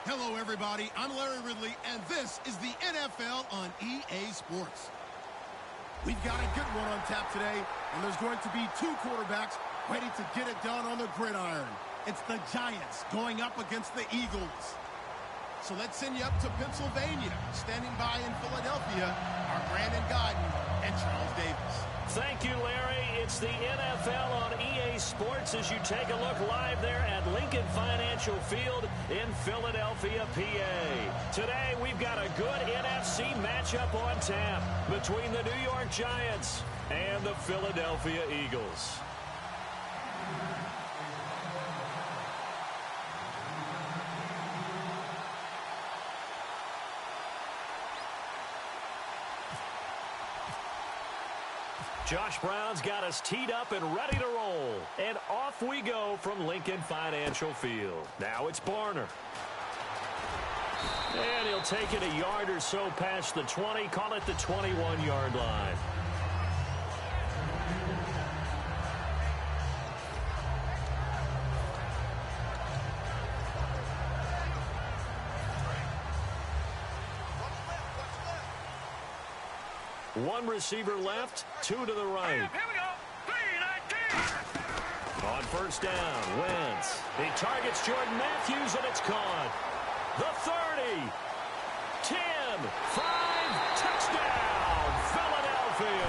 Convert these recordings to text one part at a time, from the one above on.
Hello, everybody. I'm Larry Ridley, and this is the NFL on EA Sports. We've got a good one on tap today, and there's going to be two quarterbacks ready to get it done on the gridiron. It's the Giants going up against the Eagles. So let's send you up to Pennsylvania. Standing by in Philadelphia are Brandon Godden and Charles Davis. Thank you, Larry. It's the NFL on EA Sports as you take a look live there at Lincoln Financial Field in Philadelphia, PA. Today, we've got a good NFC matchup on tap between the New York Giants and the Philadelphia Eagles. Josh Brown's got us teed up and ready to roll. And off we go from Lincoln Financial Field. Now it's Barner. And he'll take it a yard or so past the 20, call it the 21-yard line. One receiver left, two to the right. Here we go. 3-19. On first down, Wentz. He targets Jordan Matthews, and it's caught. The 30. 10. 5. Touchdown, Philadelphia.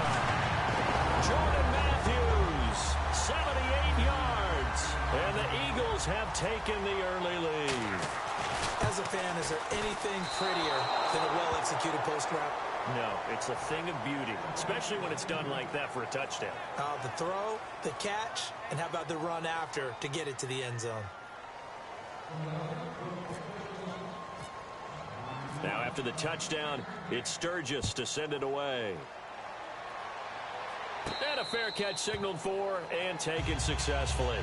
Jordan Matthews, 78 yards. And the Eagles have taken the early lead. As a fan, is there anything prettier than a well-executed post route? No, it's a thing of beauty, especially when it's done like that for a touchdown. The throw, the catch, and how about the run after to get it to the end zone? Now after the touchdown, it's Sturgis to send it away. And a fair catch signaled for and taken successfully.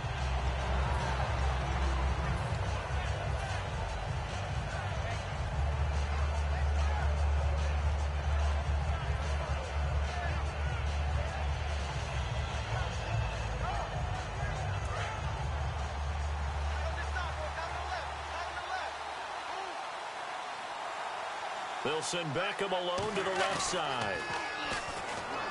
They'll send Beckham alone to the left side.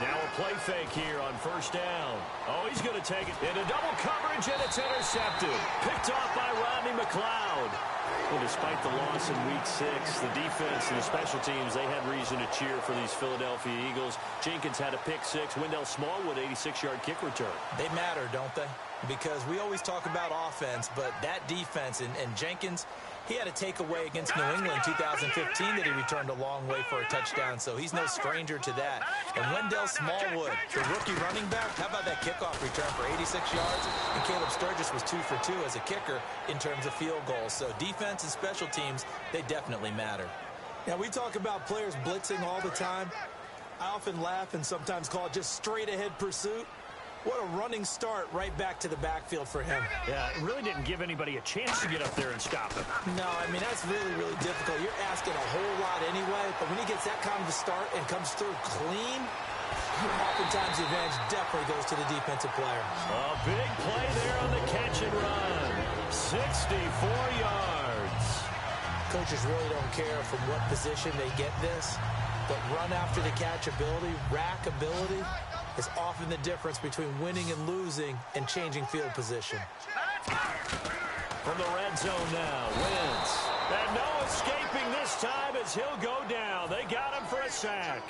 Now a play fake here on first down. Oh, he's going to take it into double coverage, and it's intercepted. Picked off by Rodney McLeod. Well, despite the loss in Week 6, the defense and the special teams, they had reason to cheer for these Philadelphia Eagles. Jenkins had a pick 6. Wendell Smallwood, 86-yard kick return. They matter, don't they? Because we always talk about offense, but that defense and Jenkins, he had a takeaway against New England in 2015 that he returned a long way for a touchdown, so he's no stranger to that. And Wendell Smallwood, the rookie running back, how about that kickoff return for 86 yards? And Caleb Sturgis was 2 for 2 as a kicker in terms of field goals. So defense and special teams, they definitely matter. Now, we talk about players blitzing all the time. I often laugh and sometimes call it just straight-ahead pursuit. What a running start right back to the backfield for him. Yeah, it really didn't give anybody a chance to get up there and stop him. No, I mean, that's really, really difficult. You're asking a whole lot anyway, but when he gets that kind of a start and comes through clean, oftentimes the advantage definitely goes to the defensive player. A big play there on the catch and run. 64 yards. Coaches really don't care from what position they get this, but run after the catch ability, rack ability, is often the difference between winning and losing and changing field position. From the red zone now, Wentz. And no escaping this time as he'll go down. They got him for a sack.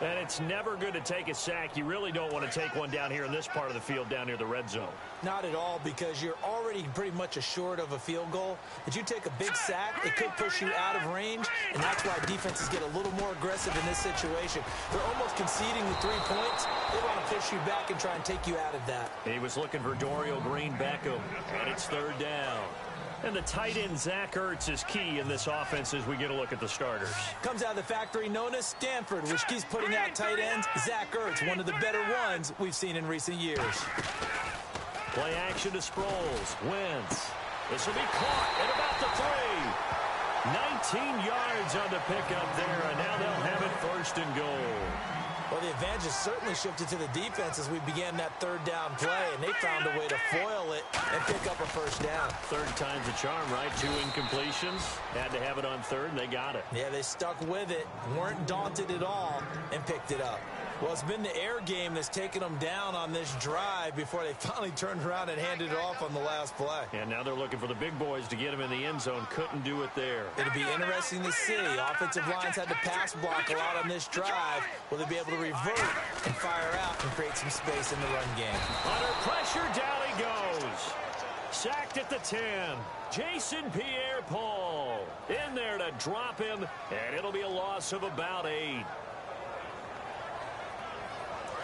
And it's never good to take a sack. You really don't want to take one down here in this part of the field down near the red zone. Not at all, because you're already pretty much assured of a field goal. If you take a big sack, it could push you out of range, and that's why defenses get a little more aggressive in this situation. They're almost conceding the 3 points. They want to push you back and try and take you out of that. He was looking for Dorial Green-Beckham, and it's third down. And the tight end, Zach Ertz, is key in this offense as we get a look at the starters. Comes out of the factory known as Stanford, which keeps putting out tight ends. Zach Ertz, one of the better ones we've seen in recent years. Play action to Sproles. Wentz. This will be caught at about the 3. 19 yards on the pickup there, and now they'll have it first and goal. Well, the advantage has certainly shifted to the defense as we began that third down play, and they found a way to foil it and pick up a first down. Third time's a charm, right? 2 incompletions. Had to have it on third, and they got it. Yeah, they stuck with it, weren't daunted at all, and picked it up. Well, it's been the air game that's taken them down on this drive before they finally turned around and handed it off on the last play. And now they're looking for the big boys to get them in the end zone. Couldn't do it there. It'll be interesting to see. Offensive lines had to pass block a lot on this drive. Will they be able to revert and fire out and create some space in the run game? Under pressure, down he goes. Sacked at the 10. Jason Pierre-Paul in there to drop him, and it'll be a loss of about 8.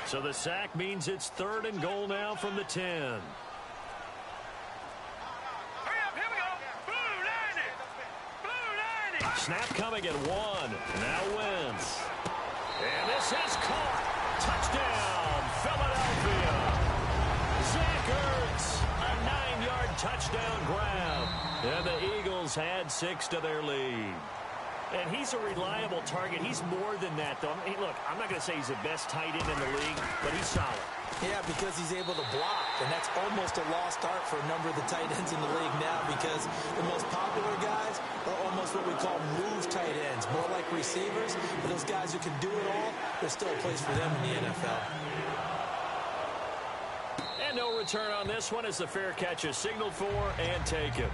So the sack means it's 3rd and goal now from the 10. Hurry up, here we go. Blue 90. Snap coming at 1. Now Wentz. And this is caught. Touchdown, Philadelphia. Zach Ertz, a 9-yard touchdown grab. And the Eagles had 6 to their lead. And he's a reliable target. He's more than that, though. I mean, look, I'm not going to say he's the best tight end in the league, but he's solid. Yeah, because he's able to block, and that's almost a lost art for a number of the tight ends in the league now because the most popular guys are almost what we call move tight ends, more like receivers. But those guys who can do it all, there's still a place for them in the NFL. And no return on this one as the fair catch is signaled for and taken.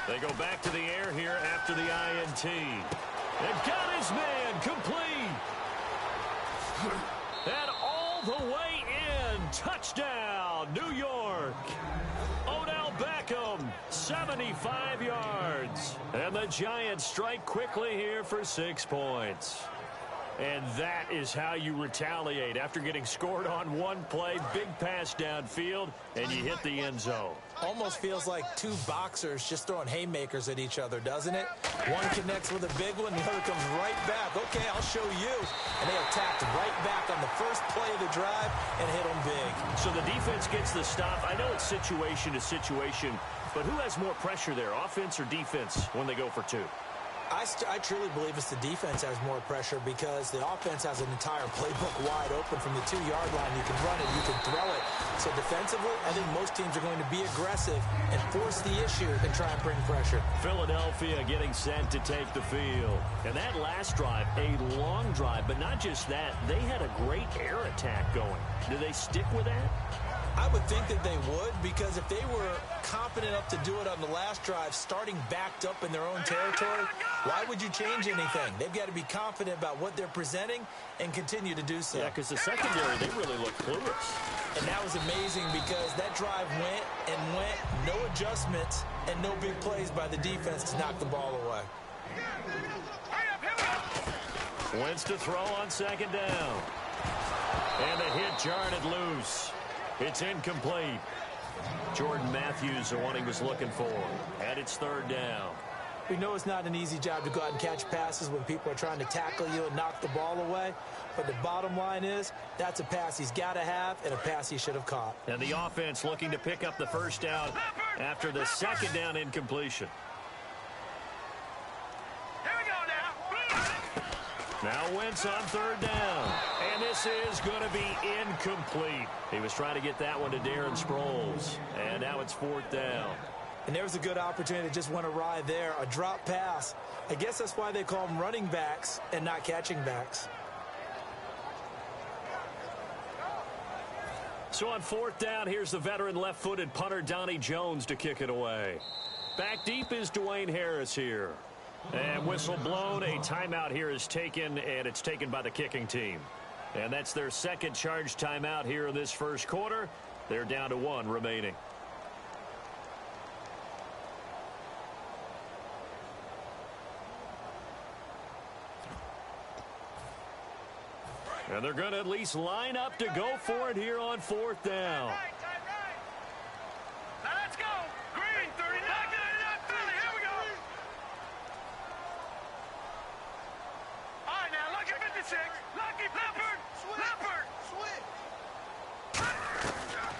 They go back to the air here after the INT. And got his man complete. And all the way in. Touchdown, New York. Odell Beckham, 75 yards. And the Giants strike quickly here for 6 points. And that is how you retaliate after getting scored on one play, big pass downfield, and you hit the end zone. Almost feels like 2 boxers just throwing haymakers at each other, doesn't it? One connects with a big one, the other comes right back. Okay, I'll show you. And they attacked right back on the first play of the drive and hit them big. So the defense gets the stop. I know it's situation to situation, but who has more pressure there, offense or defense, when they go for 2? I truly believe it's the defense has more pressure because the offense has an entire playbook wide open from the 2-yard line. You can run it, you can throw it. So defensively, I think most teams are going to be aggressive and force the issue and try and bring pressure. Philadelphia getting set to take the field. And that last drive, a long drive, but not just that, they had a great air attack going. Do they stick with that? I would think that they would, because if they were confident enough to do it on the last drive, starting backed up in their own territory, why would you change anything? They've got to be confident about what they're presenting and continue to do so. Yeah, because the secondary, they really look clueless. And that was amazing because that drive went and went, no adjustments and no big plays by the defense to knock the ball away. Wentz to throw on 2nd down. And the hit jarred it loose. It's incomplete. Jordan Matthews, the one he was looking for. And it's 3rd down. We know it's not an easy job to go out and catch passes when people are trying to tackle you and knock the ball away. But the bottom line is, that's a pass he's got to have and a pass he should have caught. And the offense looking to pick up the 1st down after the 2nd down incompletion. Here we go now. Now Wentz on 3rd down. And this is going to be incomplete. He was trying to get that one to Darren Sproles. And now it's 4th down. And there was a good opportunity that just went awry there. A drop pass. I guess that's why they call them running backs and not catching backs. So on 4th down, here's the veteran left-footed punter Donnie Jones to kick it away. Back deep is Dwayne Harris here. And whistle blown, a timeout here is taken, and it's taken by the kicking team. And that's their 2nd charge timeout here in this 1st quarter. They're down to 1 remaining. And they're going to at least line up to go for it here on 4th down. Now let's go. Green, 39. Here we go. 6. Lucky Leopard. Leopard.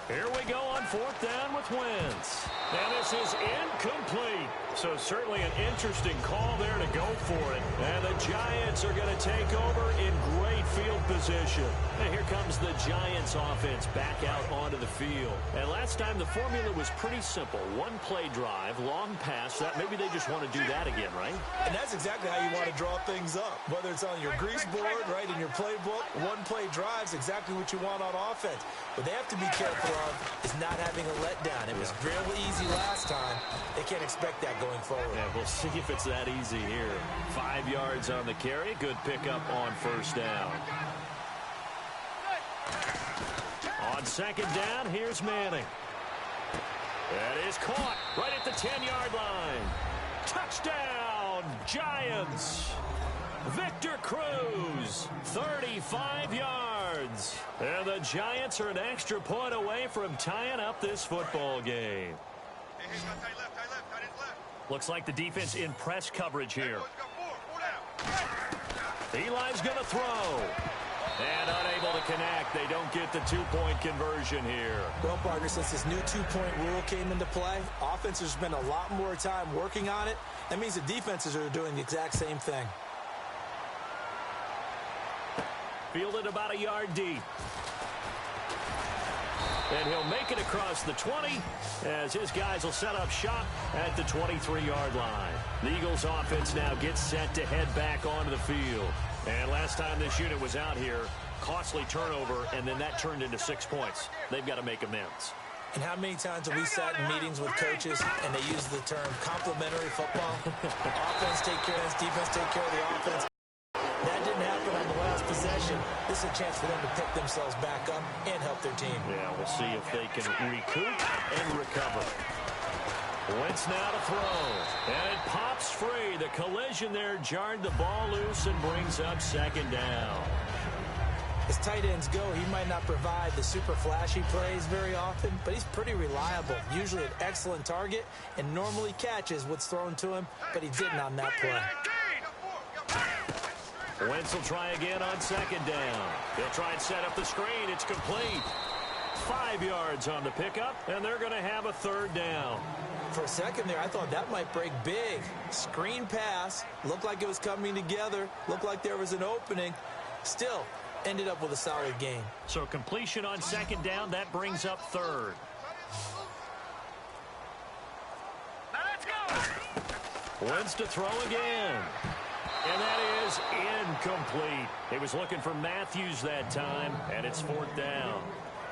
Here we go on 4th down with Wentz. And this is incomplete. So certainly an interesting call there to go for it. And the Giants are going to take over in great field position. And here comes the Giants offense back out onto the field. And last time the formula was pretty simple. One play drive, long pass. That maybe they just want to do that again, right? And that's exactly how you want to draw things up. Whether it's on your grease board, right, in your playbook, one play drive is exactly what you want on offense. What they have to be careful of is not having a letdown. It was real easy last time. They can't expect that going forward. Yeah, we'll see if it's that easy here. 5 yards on the carry. Good pickup on 1st down. On 2nd down, here's Manning. That is caught right at the 10-yard line. Touchdown, Giants. Victor Cruz, 35 yards. And the Giants are an extra point away from tying up this football game. Looks like the defense in press coverage here. Eli's going to throw. And unable to connect. They don't get the 2-point conversion here. Well, partner, since this new 2-point rule came into play, offenses spend a lot more time working on it. That means the defenses are doing the exact same thing. Fielded about a yard deep. And he'll make it across the 20 as his guys will set up shop at the 23-yard line. The Eagles offense now gets set to head back onto the field. And last time this unit was out here, costly turnover, and then that turned into 6 points. They've got to make amends. And how many times have we sat in meetings with coaches and they use the term complementary football? Offense take care of this, defense take care of the offense. That didn't happen on the last possession. This is a chance for them to pick themselves back up and help their team. Yeah, we'll see if they can recoup and recover. Wentz now to throw. And it pops free. The collision there jarred the ball loose and brings up 2nd down. As tight ends go, he might not provide the super flashy plays very often, but he's pretty reliable. Usually an excellent target and normally catches what's thrown to him, but he didn't on that play. Wentz will try again on 2nd down. He'll try and set up the screen. It's complete. 5 yards on the pickup, and they're going to have a 3rd down. For a second there, I thought that might break big. Screen pass. Looked like it was coming together. Looked like there was an opening. Still, ended up with a solid game. So completion on 2nd down, that brings up 3rd. Now let's go. Wentz to throw again. And that is incomplete. He was looking for Matthews that time, and it's 4th down.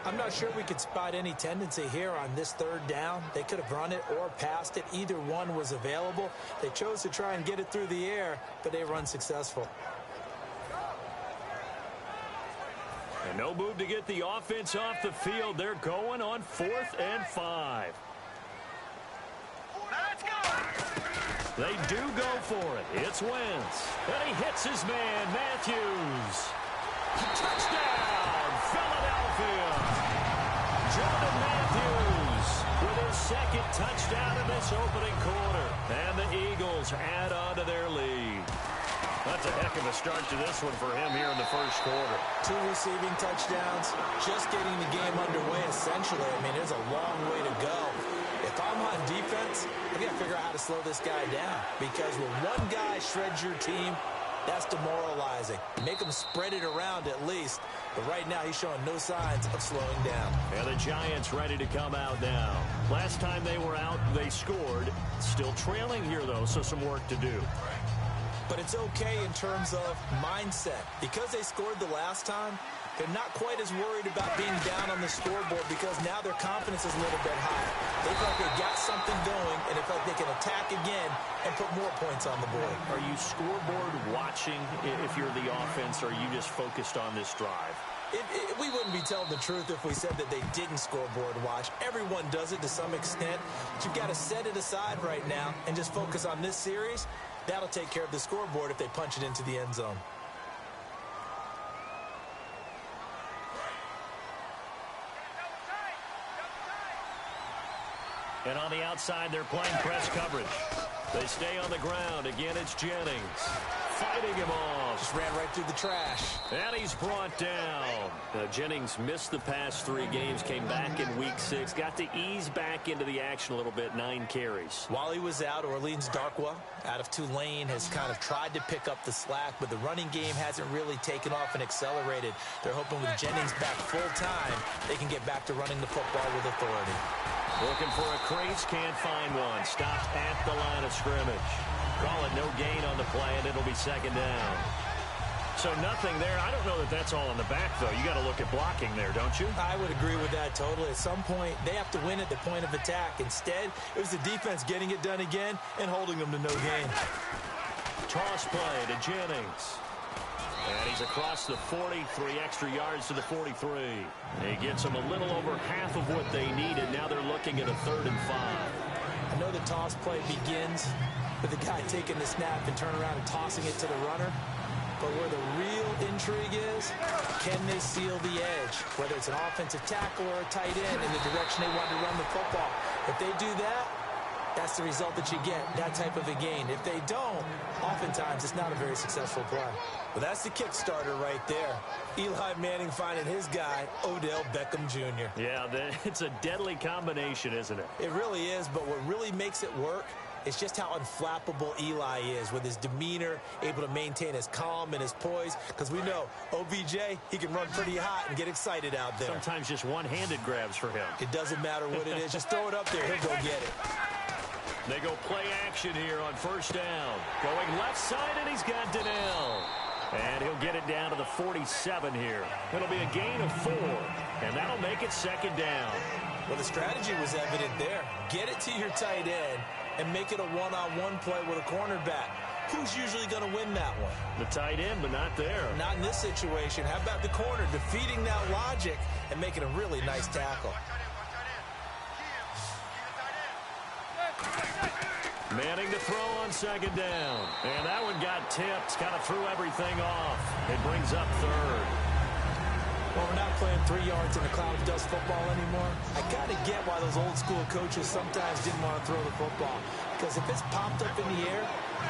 I'm not sure we could spot any tendency here on this 3rd down. They could have run it or passed it. Either one was available. They chose to try and get it through the air, but they were unsuccessful. And no move to get the offense off the field. They're going on 4th and 5. Now let's go. They do go for it. It's Wentz. And he hits his man, Matthews. Touchdown, Philadelphia. Jordan Matthews with his 2nd touchdown in this opening quarter. And the Eagles add on to their lead. That's a heck of a start to this one for him here in the 1st quarter. 2 receiving touchdowns, just getting the game underway essentially. I mean, there's a long way to go. If I'm on defense, I've got to figure out how to slow this guy down. Because when one guy shreds your team, that's demoralizing. Make him spread it around at least. But right now, he's showing no signs of slowing down. And the Giants ready to come out now. Last time they were out, they scored. Still trailing here, though, so some work to do. But it's okay in terms of mindset. Because they scored the last time, they're not quite as worried about being down on the scoreboard because now their confidence is a little bit higher. They feel like they got something going, and they feel like they can attack again and put more points on the board. Are you scoreboard watching if you're the offense, or are you just focused on this drive? We wouldn't be telling the truth if we said that they didn't scoreboard watch. Everyone does it to some extent. But you've got to set it aside right now and just focus on this series. That'll take care of the scoreboard if they punch it into the end zone. And on the outside, they're playing press coverage. They stay on the ground. Again, it's Jennings. Fighting him off. Just ran right through the trash. And he's brought down. Jennings missed the past 3 games, came back in week 6, got to ease back into the action a little bit, 9 carries. While he was out, Orleans Darkwa out of Tulane has kind of tried to pick up the slack, but the running game hasn't really taken off and accelerated. They're hoping with Jennings back full time, they can get back to running the football with authority. Looking for a crease, can't find one. Stopped at the line of scrimmage. Call it no gain on the play, and it'll be 2nd down. So nothing there. I don't know that that's all in the back, though. You got to look at blocking there, don't you? I would agree with that totally. At some point, they have to win at the point of attack. Instead, it was the defense getting it done again and holding them to no gain. Toss play to Jennings. And he's across the 40, 3 extra yards to the 43. He gets them a little over half of what they needed. Now they're looking at a 3rd and 5. I know the toss play begins with the guy taking the snap and turn around and tossing it to the runner. But where the real intrigue is, can they seal the edge? Whether it's an offensive tackle or a tight end in the direction they want to run the football. If they do that, that's the result that you get, that type of a gain. If they don't, oftentimes it's not a very successful play. Well, that's the kickstarter right there. Eli Manning finding his guy, Odell Beckham Jr. Yeah, it's a deadly combination, isn't it? It really is, but what really makes it work is just how unflappable Eli is with his demeanor, able to maintain his calm and his poise. Because we know OBJ, he can run pretty hot and get excited out there. Sometimes just one-handed grabs for him. It doesn't matter what it is. Just throw it up there. He'll go get it. They go play action here on 1st down. Going left side, and he's got Donnell. And he'll get it down to the 47 here. It'll be a gain of 4, and that'll make it 2nd down. Well, the strategy was evident there. Get it to your tight end and make it a one-on-one play with a cornerback. Who's usually going to win that one? The tight end, but not there. Not in this situation. How about the corner defeating that logic and making a really nice tackle? Manning to throw on 2nd down. And that one got tipped. Kind of threw everything off. It brings up 3rd. Well, we're not playing 3 yards in a cloud of dust football anymore. I kind of get why those old school coaches sometimes didn't want to throw the football. Because if it's popped up in the air,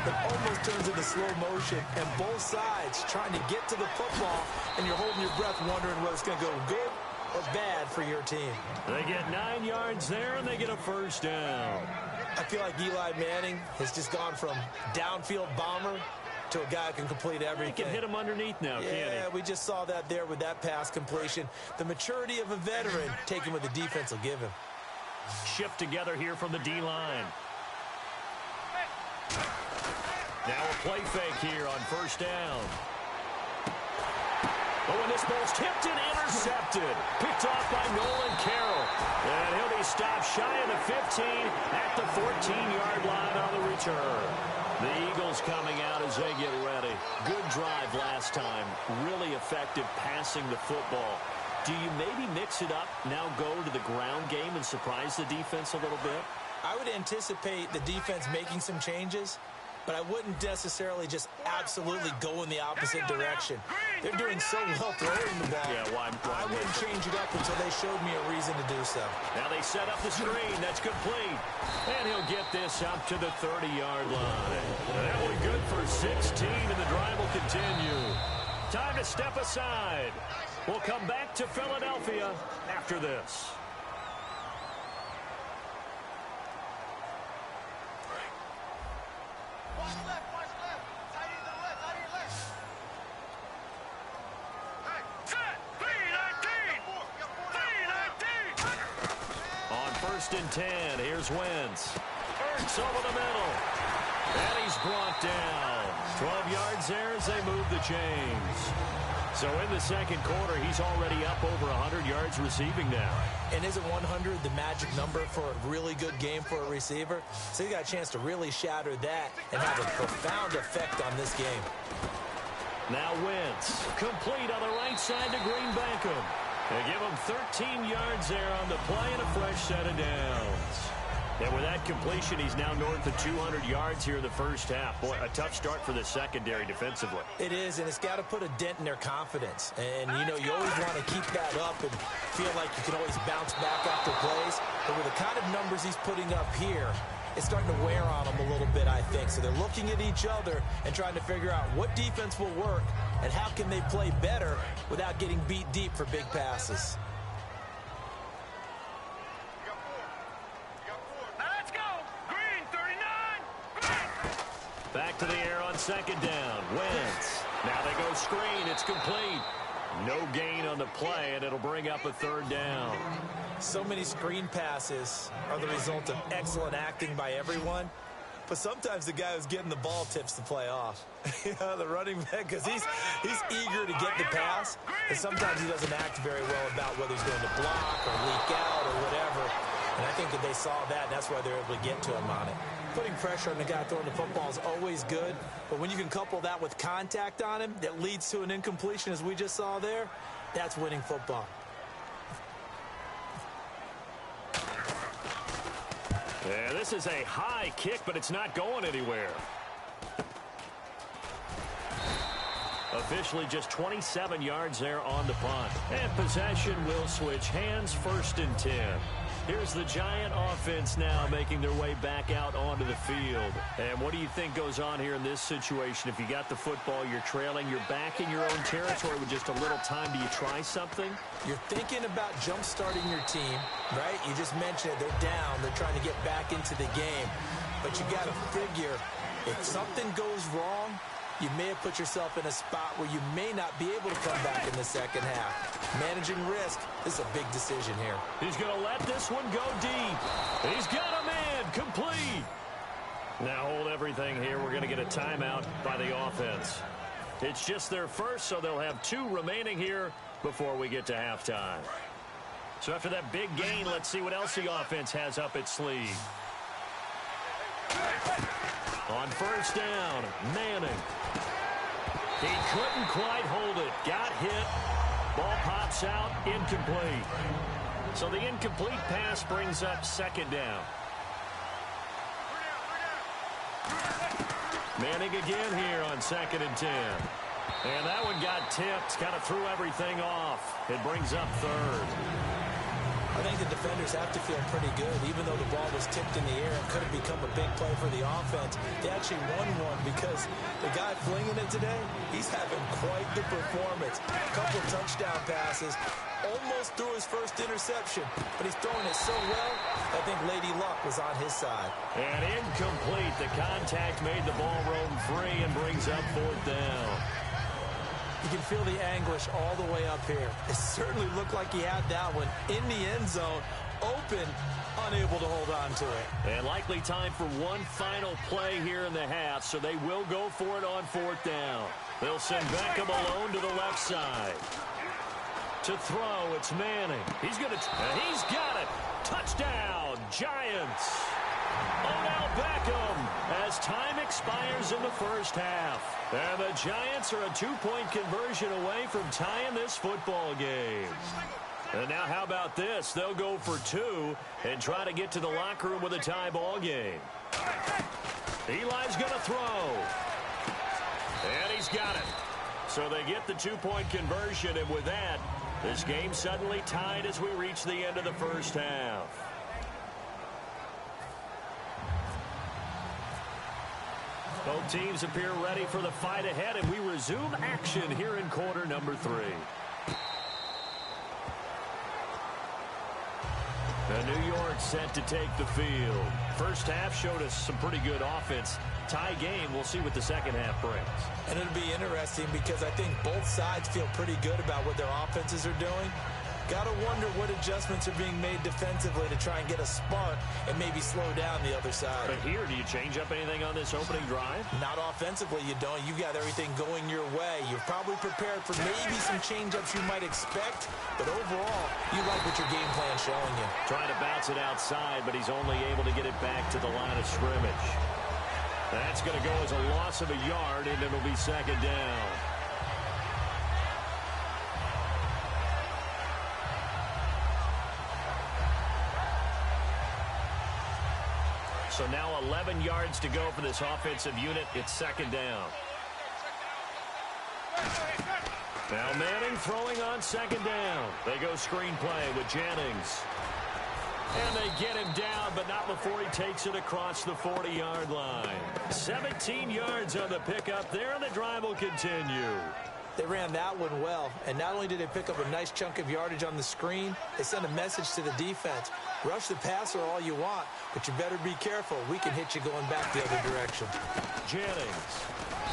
it almost turns into slow motion. And both sides trying to get to the football, and you're holding your breath wondering whether it's going to go good or bad for your team. They get 9 yards there, and they get a 1st down. I feel like Eli Manning has just gone from downfield bomber to a guy who can complete everything. He can hit him underneath now, can't he? Yeah, we just saw that there with that pass completion. The maturity of a veteran, taking what the defense will give him. Shift together here from the D-line. Now a play fake here on 1st down. Oh, and this ball's tipped and intercepted. Picked off by Nolan Carroll. And he'll be stopped shy of the 15 at the 14-yard line on the return. The Eagles coming out as they get ready. Good drive last time. Really effective passing the football. Do you maybe mix it up, now go to the ground game and surprise the defense a little bit? I would anticipate the defense making some changes, but I wouldn't necessarily just absolutely go in the opposite direction. They're doing so well throwing the ball. Yeah, why I wouldn't change it up until they showed me a reason to do so. Now they set up the screen. That's complete. And he'll get this up to the 30-yard line. That one good for 16, and the drive will continue. Time to step aside. We'll come back to Philadelphia after this. On 1st and 10, here's Wentz. Ertz over the middle. And he's brought down. 12 yards there as they move the chains. So in the 2nd quarter, he's already up over 100 yards receiving now. And isn't 100 the magic number for a really good game for a receiver? So he got a chance to really shatter that and have a profound effect on this game. Now Wentz, complete on the right side to Green Beckham. They give him 13 yards there on the play and a fresh set of downs. And with that completion, he's now north of 200 yards here in the 1st half. Boy, a tough start for the secondary defensively. It is, and it's got to put a dent in their confidence. And, you always want to keep that up and feel like you can always bounce back after plays. But with the kind of numbers he's putting up here, it's starting to wear on them a little bit, I think. So they're looking at each other and trying to figure out what defense will work and how can they play better without getting beat deep for big passes. Let's go. Green, 39. Green. Back to the air on second down. Wentz. Now they go screen. It's complete. No gain on the play, and it'll bring up a third down. So many screen passes are the result of excellent acting by everyone. But sometimes the guy who's getting the ball tips the play off. The running back, because he's eager to get the pass, and sometimes he doesn't act very well about whether he's going to block or leak out or whatever. And I think that they saw that, and that's why they're able to get to him on it. Putting pressure on the guy throwing the football is always good, but when you can couple that with contact on him that leads to an incompletion, as we just saw there, that's winning football. Yeah, this is a high kick, but it's not going anywhere. Officially just 27 yards there on the punt. And possession will switch hands, 1st and 10. Here's the Giant offense now making their way back out onto the field. And what do you think goes on here in this situation? If you got the football, you're trailing, you're back in your own territory with just a little time. Do you try something? You're thinking about jump-starting your team, right? You just mentioned it. They're down. They're trying to get back into the game. But you got to figure, if something goes wrong, you may have put yourself in a spot where you may not be able to come back in the second half. Managing risk, this is a big decision here. He's going to let this one go deep. He's got a man, complete. Now hold everything here. We're going to get a timeout by the offense. It's just their first, so they'll have 2 remaining here before we get to halftime. So after that big gain, let's see what else the offense has up its sleeve. On 1st down, Manning. He couldn't quite hold it. Got hit. Ball pops out. Incomplete. So the incomplete pass brings up 2nd down. Manning again here on 2nd and 10. And that one got tipped. Kind of threw everything off. It brings up 3rd. I think the defenders have to feel pretty good. Even though the ball was tipped in the air, it could have become a big play for the offense. They actually won one because the guy flinging it today, he's having quite the performance. A couple touchdown passes, almost threw his first interception, but he's throwing it so well, I think Lady Luck was on his side. And incomplete. The contact made the ball roam free and brings up 4th down. You can feel the anguish all the way up here. It certainly looked like he had that one in the end zone, open, unable to hold on to it. And likely time for one final play here in the half, so they will go for it on 4th down. They'll send Beckham alone to the left side. To throw, it's Manning. He's got it. Touchdown, Giants. Odell Beckham as time expires in the first half. And the Giants are a 2-point conversion away from tying this football game. And now how about this? They'll go for 2 and try to get to the locker room with a tie ball game. Eli's going to throw. And he's got it. So they get the 2-point conversion, and with that, this game suddenly tied as we reach the end of the first half. Both teams appear ready for the fight ahead, and we resume action here in quarter number 3. And New York set to take the field. First half showed us some pretty good offense. Tie game, we'll see what the second half brings. And it'll be interesting because I think both sides feel pretty good about what their offenses are doing. Got to wonder what adjustments are being made defensively to try and get a spark and maybe slow down the other side. But here, do you change up anything on this opening drive? Not offensively, you don't. You've got everything going your way. You're probably prepared for maybe some change-ups you might expect, but overall, you like what your game plan's showing you. Trying to bounce it outside, but he's only able to get it back to the line of scrimmage. That's going to go as a loss of a yard, and it'll be 2nd down. So now 11 yards to go for this offensive unit. It's 2nd down. Now Manning throwing on 2nd down. They go screenplay with Jennings. And they get him down, but not before he takes it across the 40-yard line. 17 yards on the pickup there, and the drive will continue. They ran that one well, and not only did they pick up a nice chunk of yardage on the screen, they sent a message to the defense. Rush the passer all you want, but you better be careful. We can hit you going back the other direction. Jennings.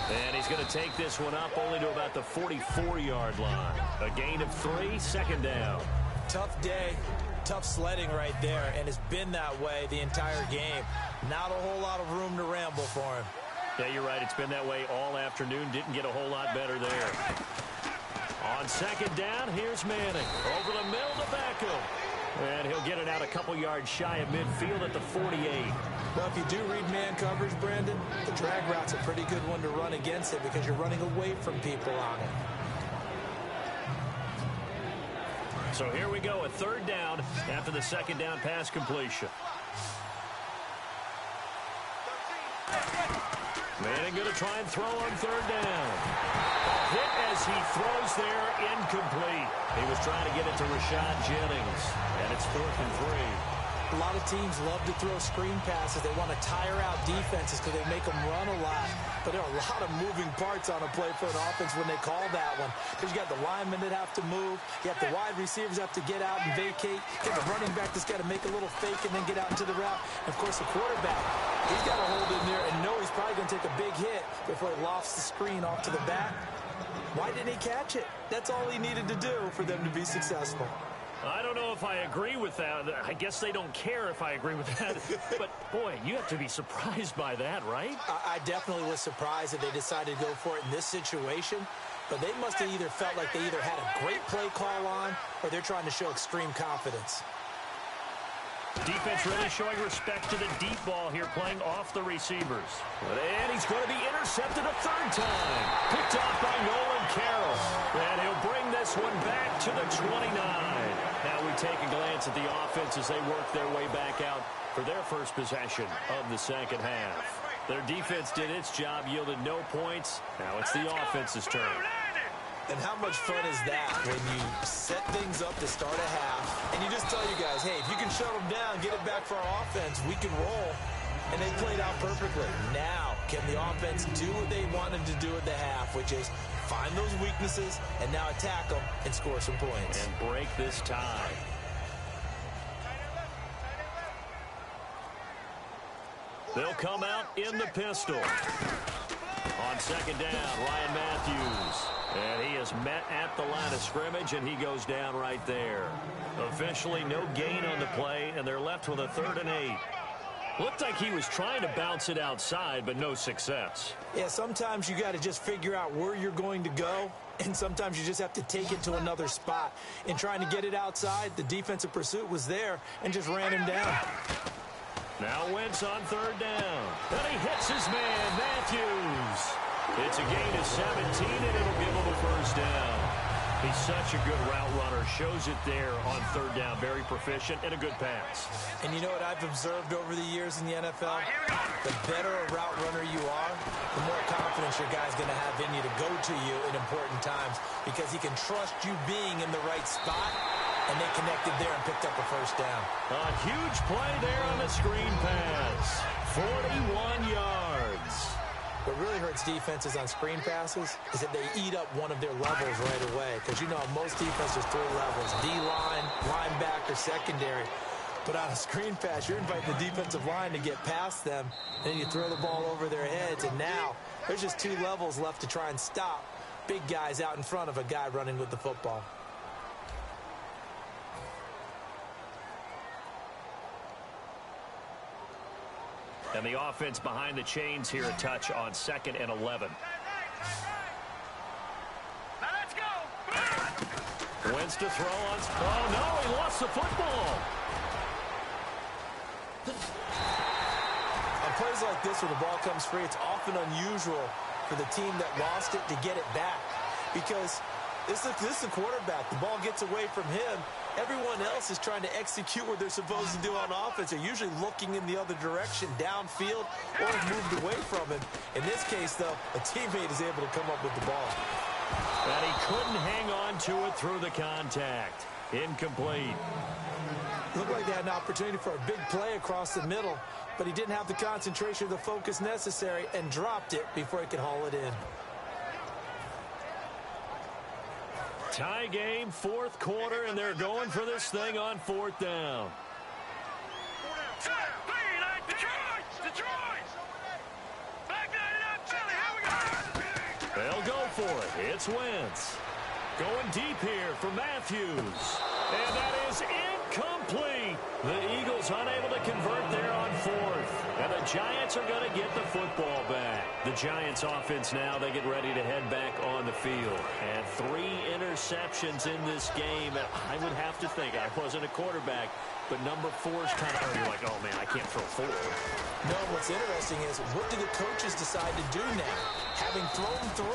And he's going to take this one up only to about the 44-yard line. A gain of 3, second down. Tough day, tough sledding right there, and it's been that way the entire game. Not a whole lot of room to ramble for him. Yeah, you're right. It's been that way all afternoon. Didn't get a whole lot better there. On second down, here's Manning. Over the middle to Beckham. And he'll get it out a couple yards shy of midfield at the 48. Well, if you do read man coverage, Brandon, the drag route's a pretty good one to run against it because you're running away from people on it. So here we go, a third down after the second down pass completion. Manning going to try and throw on third down. A hit as he throws there, incomplete. He was trying to get it to Rashad Jennings, and it's 4th and 3. A lot of teams love to throw screen passes. They want to tire out defenses because they make them run a lot. But there are a lot of moving parts on a play for an offense when they call that one. Because you got the linemen that have to move. You have the wide receivers have to get out and vacate. You got the running back that's got to make a little fake and then get out into the route. And, of course, the quarterback, he's got to hold in there and know he's probably going to take a big hit before he lofts the screen off to the back. Why didn't he catch it? That's all he needed to do for them to be successful. I don't know if I agree with that. I guess they don't care if I agree with that. But, boy, you have to be surprised by that, right? I definitely was surprised that they decided to go for it in this situation. But they must have either felt like they either had a great play call on or they're trying to show extreme confidence. Defense really showing respect to the deep ball here, playing off the receivers. And he's going to be intercepted a third time. Picked off by Nolan Carroll. And he'll bring this one back to the 29. Now we take a glance at the offense as they work their way back out for their first possession of the second half. Their defense did its job, yielded no points. Now it's the offense's turn. And how much fun is that when you set things up to start a half and you just tell you guys, hey, if you can shut them down, get it back for our offense, we can roll. And they played out perfectly. Now, can the offense do what they wanted to do at the half, which is find those weaknesses and now attack them and score some points. And break this tie. They'll come out in the pistol. On second down, Ryan Matthews. And he is met at the line of scrimmage, and he goes down right there. Officially, no gain on the play, and they're left with a 3rd and 8. Looked like he was trying to bounce it outside, but no success. Yeah, sometimes you got to just figure out where you're going to go, and sometimes you just have to take it to another spot. In trying to get it outside, the defensive pursuit was there and just ran him down. Now Wentz on third down. And he hits his man, Matthews. It's a gain of 17, and it'll give him a first down. He's such a good route runner. Shows it there on third down. Very proficient and a good pass. And you know what I've observed over the years in the NFL? The better a route runner you are, the more confidence your guy's going to have in you to go to you in important times because he can trust you being in the right spot, and they connected there and picked up a first down. A huge play there on the screen pass. 41 yards. What really hurts defenses on screen passes is that they eat up one of their levels right away. Because, you know, most defenses 3 levels, D-line, linebacker, secondary. But on a screen pass, you're inviting the defensive line to get past them, and then you throw the ball over their heads. And now there's just 2 levels left to try and stop big guys out in front of a guy running with the football. And the offense behind the chains here, a touch on 2nd and 11. Let's go. Wentz to throw on. Oh, no, he lost the football. On plays like this where the ball comes free, it's often unusual for the team that lost it to get it back. Because this is the quarterback. The ball gets away from him. Everyone else is trying to execute what they're supposed to do on offense. They're usually looking in the other direction, downfield, or moved away from him. In this case, though, a teammate is able to come up with the ball. And he couldn't hang on to it through the contact. Incomplete. Looked like they had an opportunity for a big play across the middle, but he didn't have the concentration or the focus necessary and dropped it before he could haul it in. Tie game, fourth quarter, and they're going for this thing on fourth down. They'll go for it. It's Wentz. Going deep here for Matthews. And that is incomplete. The Eagles unable to convert there on fourth. And the Giants are going to get the football back. The Giants offense now, they get ready to head back on the field. And 3 interceptions in this game. And I would have to think, I wasn't a quarterback, but number 4 is kind of, you're like, oh man, I can't throw 4. No, what's interesting is, what do the coaches decide to do now? Having thrown 3,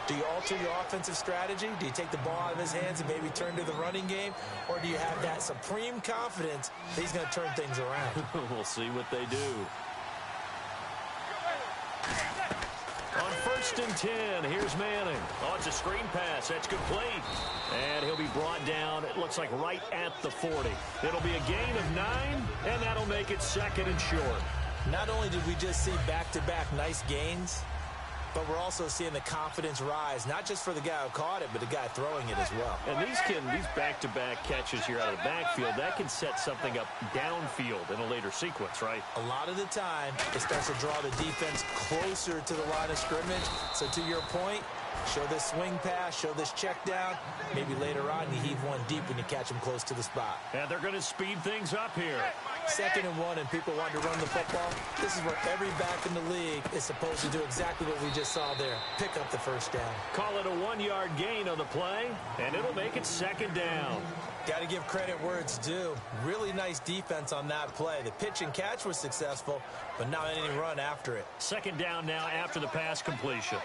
do you alter your offensive strategy? Do you take the ball out of his hands and maybe turn to the running game? Or do you have that supreme confidence that he's going to turn things around? We'll see what they do. On 1st and 10, here's Manning. Oh, it's a screen pass. That's complete. And he'll be brought down, it looks like right at the 40. It'll be a gain of 9, and that'll make it 2nd and short. Not only did we just see back-to-back nice gains, but we're also seeing the confidence rise, not just for the guy who caught it, but the guy throwing it as well. And these back-to-back catches here out of the backfield, that can set something up downfield in a later sequence, right? A lot of the time, it starts to draw the defense closer to the line of scrimmage. So to your point, show this swing pass, show this check down. Maybe later on you heave one deep when you catch him close to the spot. And they're going to speed things up here. 2nd and 1, and people want to run the football. This is where every back in the league is supposed to do exactly what we just saw there. Pick up the first down. Call it a 1-yard gain on the play, and it'll make it 2nd down. Got to give credit where it's due. Really nice defense on that play. The pitch and catch was successful, but not any run after it. 2nd down now after the pass completion.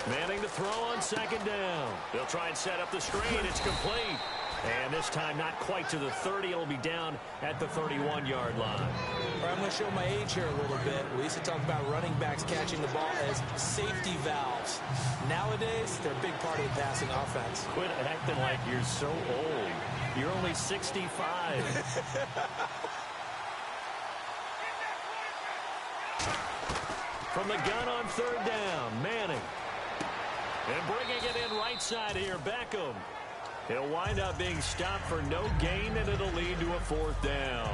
Manning to throw on 2nd down. They'll try and set up the screen. It's complete. And this time not quite to the 30. It'll be down at the 31-yard line. All right, I'm going to show my age here a little bit. We used to talk about running backs catching the ball as safety valves. Nowadays, they're a big part of the passing offense. Quit acting like you're so old. You're only 65. From the gun on 3rd down, Manning. And bringing it in right side here, Beckham. He'll wind up being stopped for no gain, and it'll lead to a 4th down.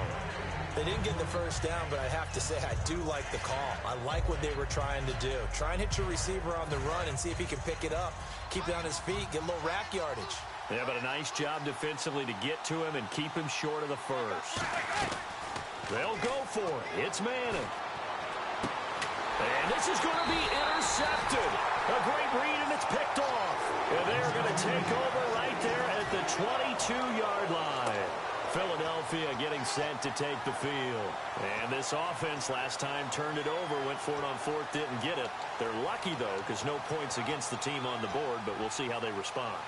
They didn't get the first down, but I have to say I do like the call. I like what they were trying to do. Try and hit your receiver on the run and see if he can pick it up, keep it on his feet, get a little rack yardage. Yeah, but a nice job defensively to get to him and keep him short of the first. They'll go for it. It's Manning. And this is going to be intercepted. A great read, and it's picked off. And they're going to take over right there at the 22-yard line. Philadelphia getting set to take the field. And this offense last time turned it over, went for it on 4th, didn't get it. They're lucky, though, because no points against the team on the board, but we'll see how they respond.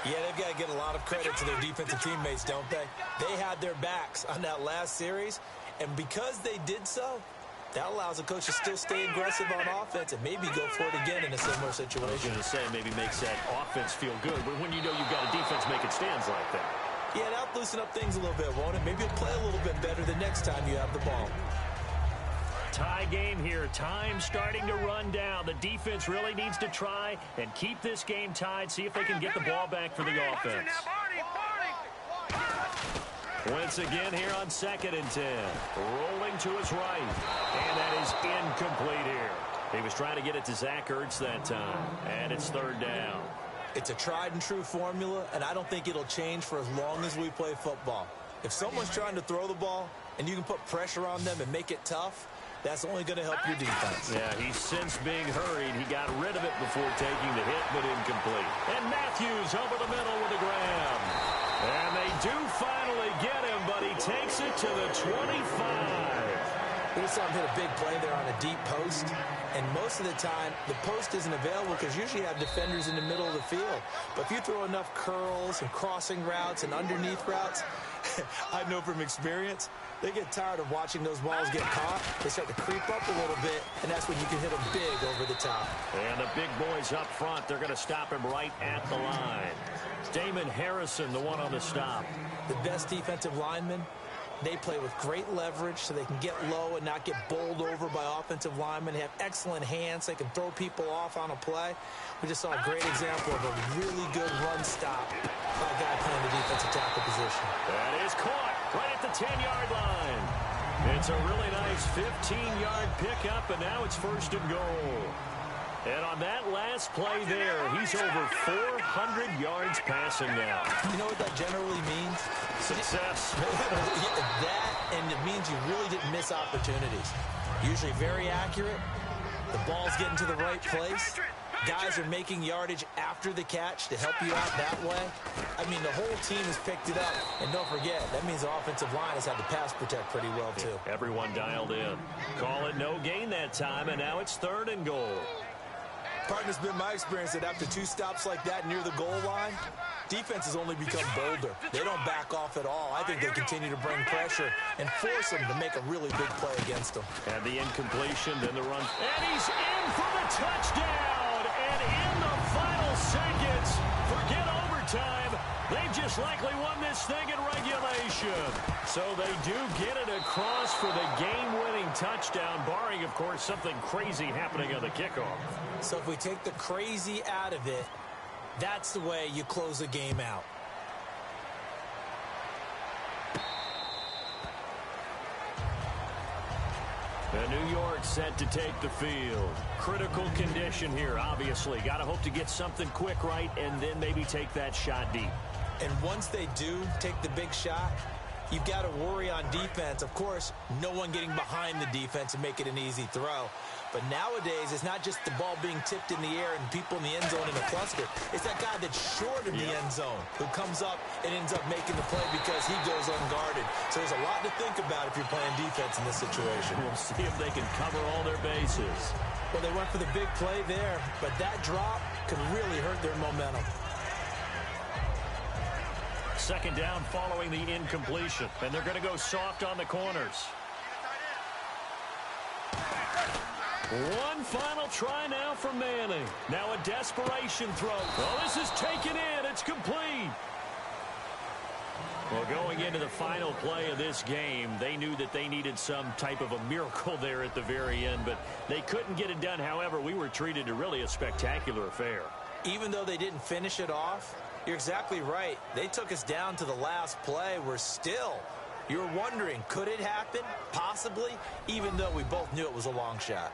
Yeah, they've got to get a lot of credit to their defensive teammates, don't they? They had their backs on that last series, and because they did so, that allows the coach to still stay aggressive on offense and maybe go for it again in a similar situation. I was going to say maybe makes that offense feel good, but when you know you've got a defense making stands like that. Yeah, that'll loosen up things a little bit, won't it? Maybe you'll play a little bit better the next time you have the ball. Tie game here. Time starting to run down. The defense really needs to try and keep this game tied, see if they can get the ball back for the offense. Once again here on 2nd and 10. Rolling to his right. And that is incomplete here. He was trying to get it to Zach Ertz that time. And it's 3rd down. It's a tried and true formula, and I don't think it'll change for as long as we play football. If someone's trying to throw the ball and you can put pressure on them and make it tough, that's only going to help your defense. Yeah, he's since being hurried. He got rid of it before taking the hit, but incomplete. And Matthews over the middle with a grab. And they do finally get him, but he takes it to the 25. We just saw him hit a big play there on a deep post, and most of the time, the post isn't available because usually you have defenders in the middle of the field. But if you throw enough curls and crossing routes and underneath routes, I know from experience, they get tired of watching those balls get caught. They start to creep up a little bit, and that's when you can hit them big over the top. And the big boys up front, they're going to stop him right at the line. Damon Harrison, the one on the stop. The best defensive linemen, they play with great leverage so they can get low and not get bowled over by offensive linemen. They have excellent hands. They can throw people off on a play. We just saw a great example of a really good run stop by a guy playing the defensive tackle position. That is caught right at the 10-yard line. It's a really nice 15-yard pickup, and now it's 1st and goal. And on that last play there, he's over 400 yards passing now. You know what that generally means? Success. That, and it means you really didn't miss opportunities. Usually very accurate. The ball's getting to the right place. Guys are making yardage after the catch to help you out that way. I mean, the whole team has picked it up. And don't forget, that means the offensive line has had to pass protect pretty well, too. Everyone dialed in. Call it no gain that time, and now it's 3rd and goal. Partner, it's been my experience that after 2 stops like that near the goal line, defense has only become bolder. They don't back off at all. I think they continue to bring pressure and force them to make a really big play against them. And the incompletion, then the run. And he's in for the touchdown. And in the final seconds, forget overtime. They've just likely won this thing in regulation. So they do get it across for the game-winning touchdown, barring, of course, something crazy happening on the kickoff. So if we take the crazy out of it, that's the way you close the game out. And New York set to take the field. Critical condition here, obviously. Got to hope to get something quick right and then maybe take that shot deep. And once they do take the big shot, you've got to worry on defense. Of course, no one getting behind the defense and make it an easy throw. But nowadays, it's not just the ball being tipped in the air and people in the end zone in a cluster. It's that guy that's short of the end zone who comes up and ends up making the play because he goes unguarded. So there's a lot to think about if you're playing defense in this situation. We'll see if they can cover all their bases. Well, they went for the big play there, but that drop could really hurt their momentum. 2nd down following the incompletion. And they're going to go soft on the corners. One final try now for Manning. Now a desperation throw. Oh, this is taken in. It's complete. Well, going into the final play of this game, they knew that they needed some type of a miracle there at the very end, but they couldn't get it done. However, we were treated to really a spectacular affair. Even though they didn't finish it off, you're exactly right. They took us down to the last play. We're still, you're wondering, could it happen? Possibly, even though we both knew it was a long shot.